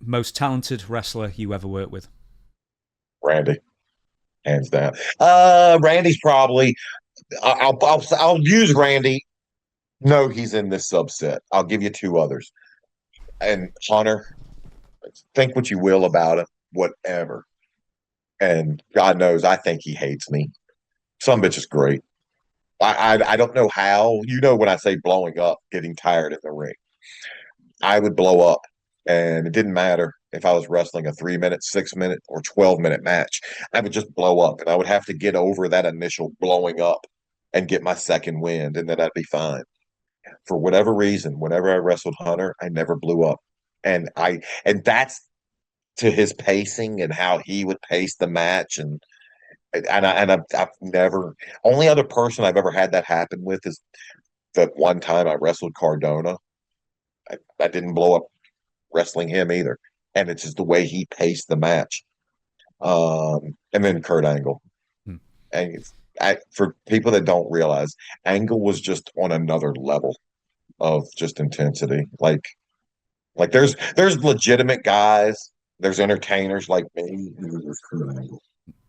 Most talented wrestler you ever worked with? Randy, hands down. Randy's probably. I'll use Randy. No, he's in this subset. I'll give you two others. And Hunter, think what you will about him, whatever. And God knows, I think he hates me. Some bitch is great. I don't know how. You know when I say blowing up, getting tired in the ring. I would blow up, and it didn't matter if I was wrestling a 3 minute, 6 minute, or 12 minute match. I would just blow up, and I would have to get over that initial blowing up and get my second wind, and then I'd be fine. For whatever reason, whenever I wrestled Hunter, I never blew up, and that's to his pacing and how he would pace the match, and I've never. Only other person I've ever had that happen with is the one time I wrestled Cardona. I didn't blow up wrestling him either. And it's just the way he paced the match. And then Kurt Angle. Hmm. And for people that don't realize, Angle was just on another level of just intensity. Like there's legitimate guys, there's entertainers like me.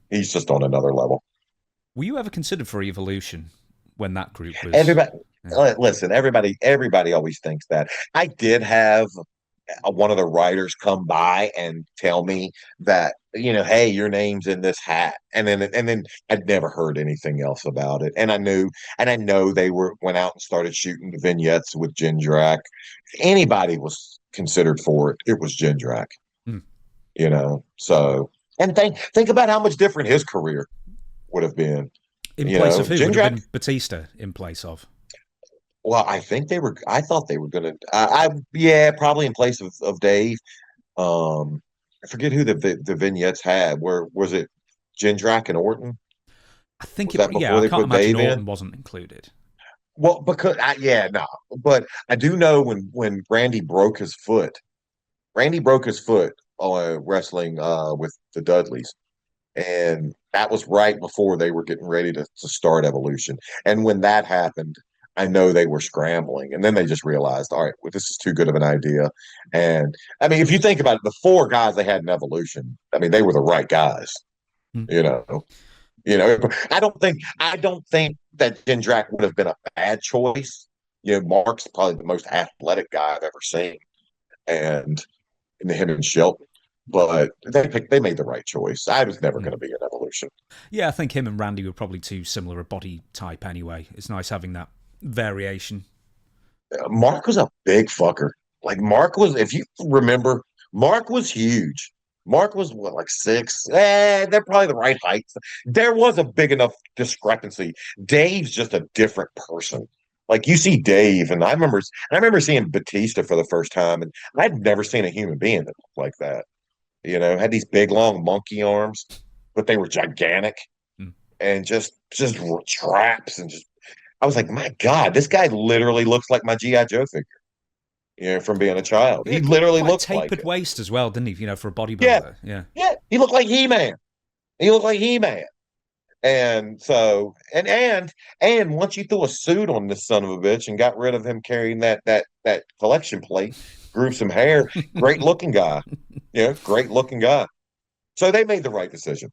He's just on another level. Were you ever considered for Evolution when that group was? Everybody, Yeah. listen, everybody always thinks that. I did have one of the writers come by and tell me that, hey, your name's in this hat, and then I'd never heard anything else about it, and I know they went out and started shooting the vignettes with Jindrak. If anybody was considered for it, it was Jindrak. Hmm. So, and think about how much different his career would have been. In place of who would have Jindrak. been Batista in place of? Well, I think they were. I thought they were gonna. Yeah, probably in place of Dave. I forget who the vignettes had. Where was it? Jindrak and Orton? I think Was it. that Yeah, before I they can't put imagine Dave in? Orton wasn't included. Well, because yeah, no, but I do know when Randy broke his foot on wrestling with the Dudleys, and that was right before they were getting ready to start Evolution. And when that happened, I know they were scrambling, and then they just realized, all right, well, this is too good of an idea. And I mean, if you think about it, the four guys they had in Evolution, I mean, they were the right guys. Hmm. You know, I don't think that Jindrak would have been a bad choice. Mark's probably the most athletic guy I've ever seen, and in him and Shelton. But they made the right choice. I was never Hmm. going to be an Evolution. Yeah, I think him and Randy were probably too similar a body type anyway. It's nice having that variation. Mark was a big fucker. Like Mark was, if you remember, Mark was huge. Mark was what, like six? They're probably the right height. There was a big enough discrepancy. Dave's just a different person. Like you see Dave, and I remember seeing Batista for the first time, and I'd never seen a human being that looked like that. Had these big long monkey arms, but they were gigantic Hmm. and just traps and just. I was like, my God, this guy literally looks like my GI Joe figure. From being a child, Yeah, he literally quite a looks like tapered it. waist as well, didn't he? For a Yeah, bodybuilder. Yeah. yeah, he looked like He-Man. He looked like He-Man. And so, and once you threw a suit on this son of a bitch and got rid of him carrying that collection plate, grew some hair, great looking guy. Great looking guy. So they made the right decision.